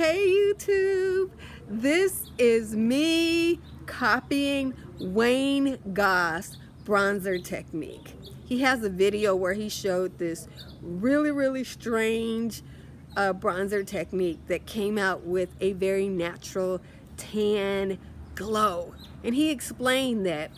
Hey YouTube, this is me copying Wayne Goss bronzer technique. He has a video where he showed this really strange bronzer technique that came out with a very natural tan glow. And he explained that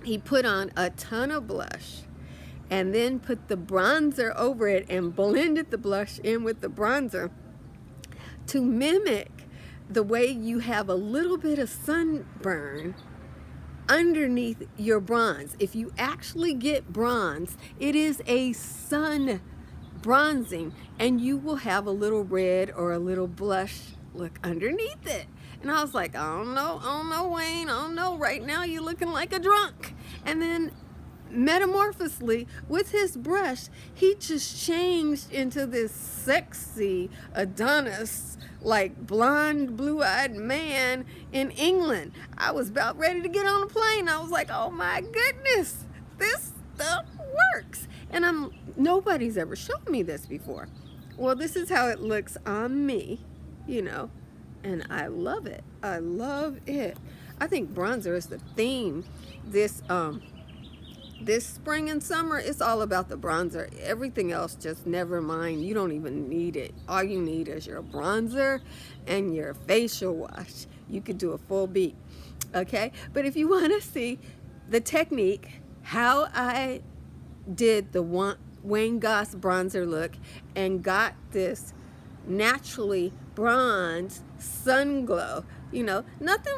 he put on a ton of blush and then put the bronzer over it and blended the blush in with the bronzer to mimic the way you have a little bit of sunburn underneath your bronze. If you actually get bronze, it is a sun bronzing, and you will have a little red or a little blush look underneath it. And I was like, I don't know, Wayne, I don't know. Right now you're looking like a drunk. And then metamorphously with his brush, he just changed into this sexy Adonis, like blonde, blue-eyed man in England. I was about ready to get on a plane. I was like, oh my goodness, this stuff works. And nobody's ever shown me this before. Well, this is how it looks on me, you know, and I love it. I love it. I think bronzer is the theme this spring and summer. It's all about the bronzer. Everything else, just never mind. You don't even need it. All you need is your bronzer and your facial wash. You could do a full beat, okay? But if you want to see the technique, how I did the Wayne Goss bronzer look and got this naturally bronze sun glow, you know, nothing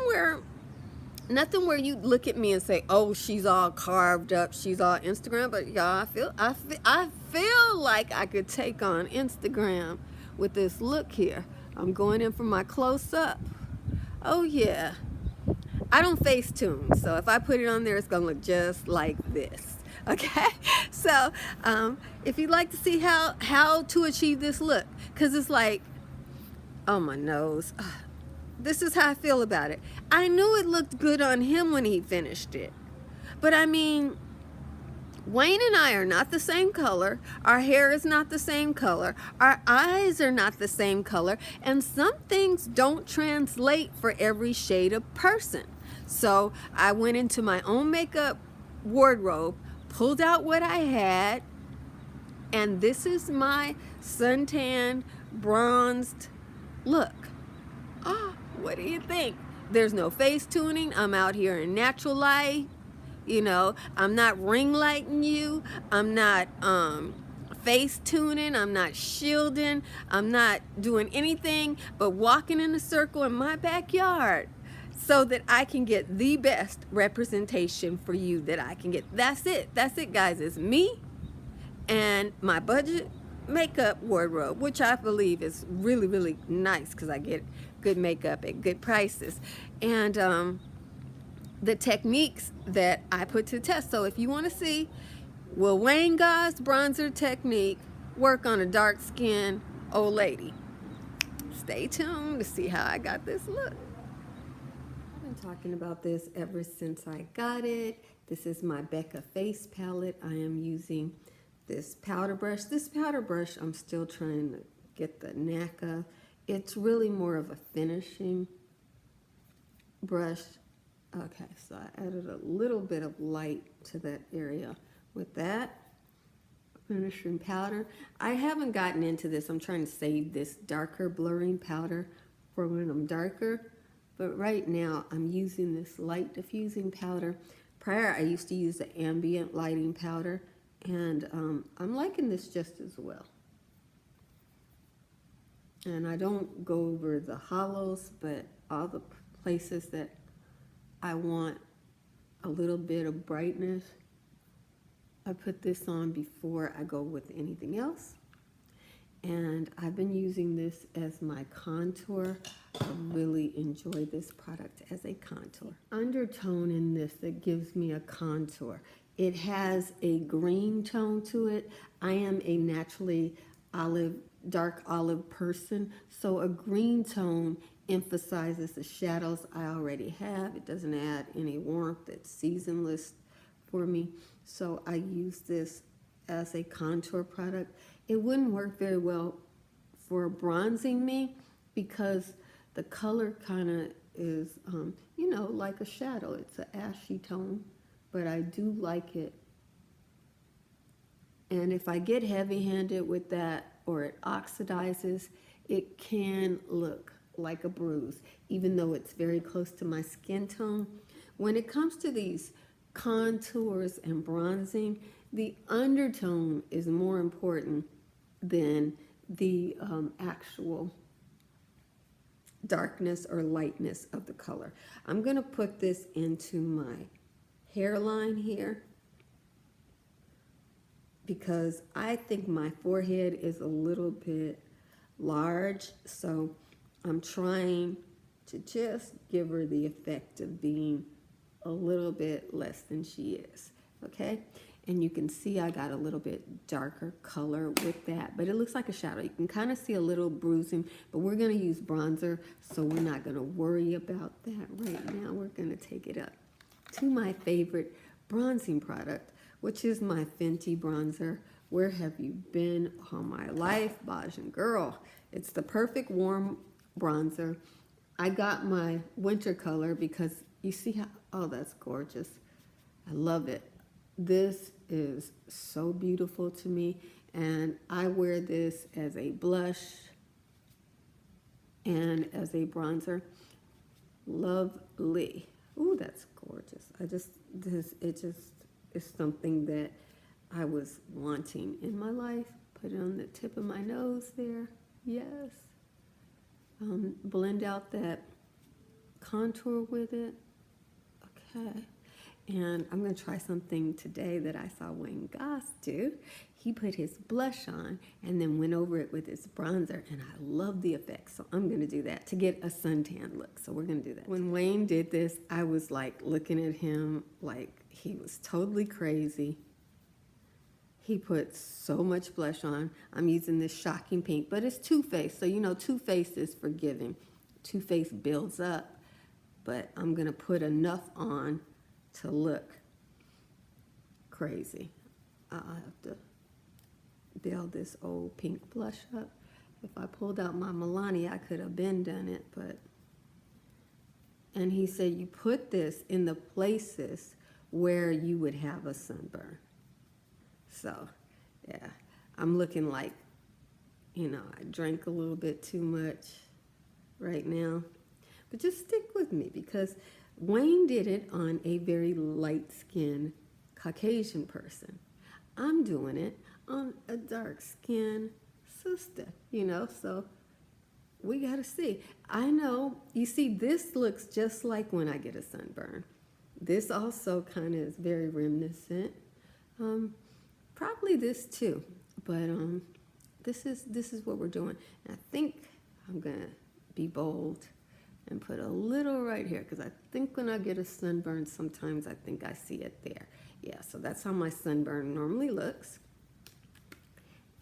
where you look at me and say, oh, she's all carved up, she's all Instagram. But y'all, I feel like I could take on Instagram with this look here. I'm going in for my close-up. Oh yeah, I don't Facetune, so if I put it on there, it's gonna look just like this. Okay, so if you'd like to see how to achieve this look, because it's like, oh, my nose. This is how I feel about it. I knew it looked good on him when he finished it. But I mean, Wayne and I are not the same color. Our hair is not the same color. Our eyes are not the same color. And some things don't translate for every shade of person. So I went into my own makeup wardrobe, pulled out what I had, and this is my suntan, bronzed look. What do you think? There's no face tuning. I'm out here in natural light. You know, I'm not ring lighting you. I'm not face tuning. I'm not shielding. I'm not doing anything but walking in a circle in my backyard so that I can get the best representation for you that I can get. That's it. That's it, guys. It's me and my budget makeup wardrobe, which I believe is really nice because I get good makeup at good prices, and the techniques that I put to test. So if you want to see, will Wayne Goss bronzer technique work on a dark skinned old lady? Stay tuned to see how I got this look. I've been talking about this ever since I got it. This is my Becca face palette. I am using this powder brush. This powder brush, I'm still trying to get the knack of. It's really more of a finishing brush. Okay, so I added a little bit of light to that area with that finishing powder. I haven't gotten into this. I'm trying to save this darker blurring powder for when I'm darker. But right now, I'm using this light diffusing powder. Prior, I used to use the ambient lighting powder. And I'm liking this just as well. And I don't go over the hollows, but all the places that I want a little bit of brightness, I put this on before I go with anything else. And I've been using this as my contour. I really enjoy this product as a contour. Undertone in this that gives me a contour. It has a green tone to it. I am a naturally dark olive person, so a green tone emphasizes the shadows I already have. It doesn't add any warmth. It's seasonless for me, so I use this as a contour product. It wouldn't work very well for bronzing me, because the color kind of is, like a shadow. It's an ashy tone, but I do like it. And if I get heavy-handed with that or it oxidizes, it can look like a bruise, even though it's very close to my skin tone. When it comes to these contours and bronzing, the undertone is more important than the actual darkness or lightness of the color. I'm going to put this into my hairline here because I think my forehead is a little bit large, so I'm trying to just give her the effect of being a little bit less than she is, okay? And you can see I got a little bit darker color with that, but it looks like a shadow. You can kind of see a little bruising, but we're gonna use bronzer, so we're not gonna worry about that right now. We're gonna take it up to my favorite bronzing product, which is my Fenty bronzer. Where have you been all my life, Bajan girl? It's the perfect warm bronzer. I got my winter color because you see how, oh, that's gorgeous. I love it. This is so beautiful to me, and I wear this as a blush and as a bronzer. Lovely. Ooh, that's gorgeous. It just is something that I was wanting in my life. Put it on the tip of my nose there. Yes. Blend out that contour with it. Okay. And I'm going to try something today that I saw Wayne Goss do. He put his blush on and then went over it with his bronzer, and I love the effect. So I'm going to do that to get a suntan look. So we're going to do that. When Wayne did this, I was like looking at him like he was totally crazy. He put so much blush on. I'm using this shocking pink, but it's Too Faced. So, Too Faced is forgiving. Too Faced builds up, but I'm going to put enough on to look crazy. I'll have to build this old pink blush up. If I pulled out my Milani, I could have been done it, but... And he said you put this in the places where you would have a sunburn. So, yeah, I'm looking like, I drank a little bit too much right now. But just stick with me because Wayne did it on a very light-skinned Caucasian person. I'm doing it on a dark-skinned sister, so we got to see. I know, you see, this looks just like when I get a sunburn. This also kind of is very reminiscent. Probably this too, but this is what we're doing. And I think I'm going to be bold and put a little right here because I think when I get a sunburn, sometimes I think I see it there. Yeah, so that's how my sunburn normally looks.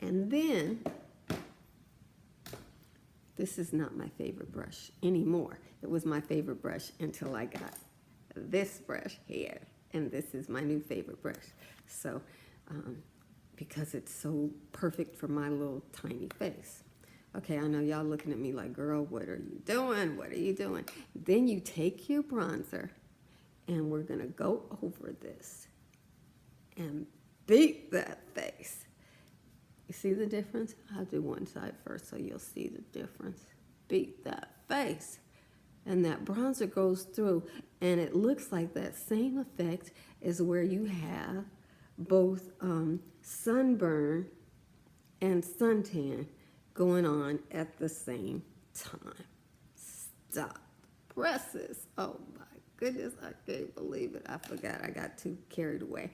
And then, this is not my favorite brush anymore. It was my favorite brush until I got this brush here. And this is my new favorite brush. So, because it's so perfect for my little tiny face. Okay, I know y'all looking at me like, girl, what are you doing? What are you doing? Then you take your bronzer, and we're going to go over this and beat that face. You see the difference? I'll do one side first so you'll see the difference. Beat that face. And that bronzer goes through, and it looks like that same effect is where you have both sunburn and suntan going on at the same time. Stop. Presses. Oh my goodness, I can't believe it. I forgot. I got too carried away.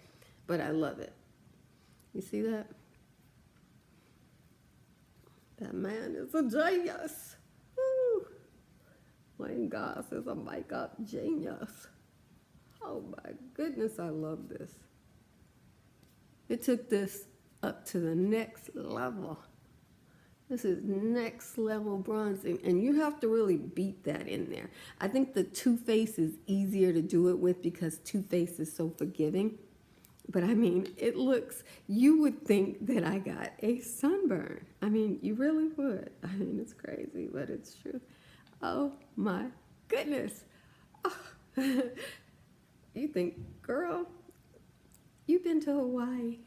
But I love it. You see that? That man is a genius. Woo. Wayne Goss is a makeup genius. Oh my goodness, I love this. It took this up to the next level. This is next level bronzing, and you have to really beat that in there. I think the Too Faced is easier to do it with because Too Faced is so forgiving. But I mean, it looks, you would think that I got a sunburn. I mean, you really would. I mean, it's crazy, but it's true. Oh my goodness. Oh. You think, girl, you've been to Hawaii.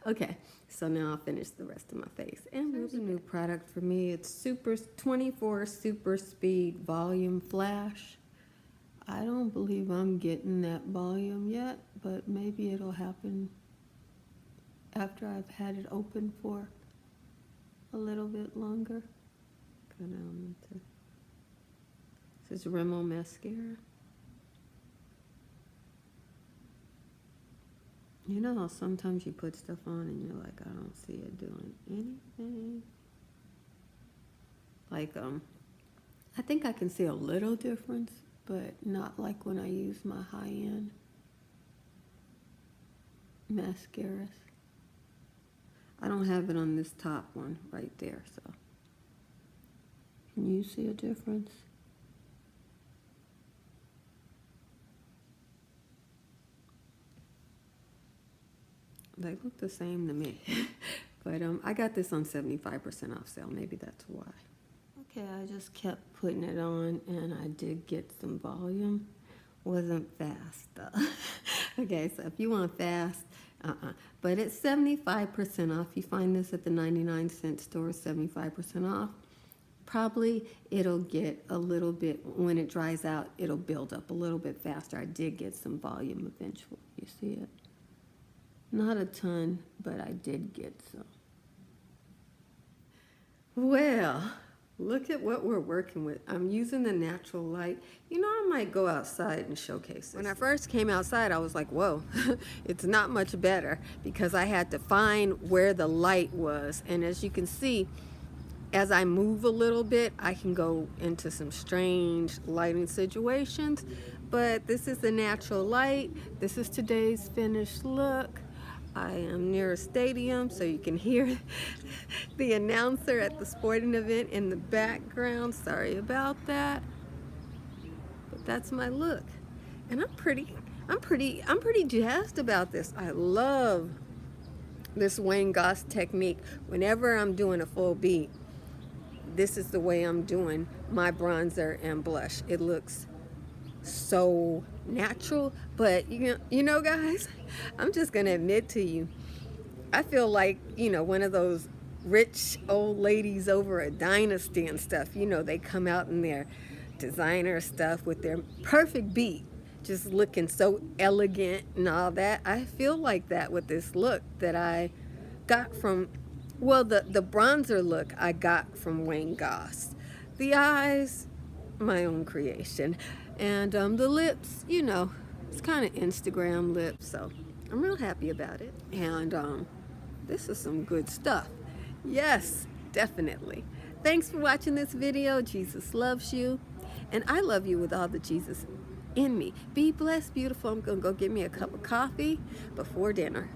Okay, so now I'll finish the rest of my face. And there's a new product for me. It's 24 Super Speed Volume Flash. I don't believe I'm getting that volume yet, but maybe it'll happen after I've had it open for a little bit longer. Go down into, this is Rimmel mascara. You know how sometimes you put stuff on and you're like, I don't see it doing anything. Like, I think I can see a little difference, but not like when I use my high-end mascaras. I don't have it on this top one right there, so. Can you see a difference? They look the same to me. But I got this on 75% off sale. Maybe that's why. Okay, I just kept putting it on and I did get some volume. Wasn't fast though. Okay, so if you want fast, but it's 75% off. You find this at the 99-cent store, 75% off. Probably it'll get a little bit, when it dries out, it'll build up a little bit faster. I did get some volume eventually. You see it? Not a ton, but I did get some. Well, look at what we're working with. I'm using the natural light. You know, I might go outside and showcase this. When I first came outside, I was like, whoa, it's not much better, because I had to find where the light was. And as you can see, as I move a little bit, I can go into some strange lighting situations. But this is the natural light. This is today's finished look. I am near a stadium, so you can hear the announcer at the sporting event in the background. Sorry about that. But that's my look. And I'm pretty jazzed about this. I love this Wayne Goss technique. Whenever I'm doing a full beat, this is the way I'm doing my bronzer and blush. It looks so natural, but you know guys, I'm just gonna admit to you, I feel like, you know, one of those rich old ladies over a dynasty and stuff. You know, they come out in their designer stuff with their perfect beat, just looking so elegant and all that. I feel like that with this look that I got from, well, the bronzer look I got from Wayne Goss. The eyes, my own creation. And the lips, you know, it's kind of Instagram lips, so I'm real happy about it. And this is some good stuff. Yes, definitely. Thanks for watching this video. Jesus loves you, and I love you with all the Jesus in me. Be blessed, beautiful. I'm gonna go get me a cup of coffee before dinner.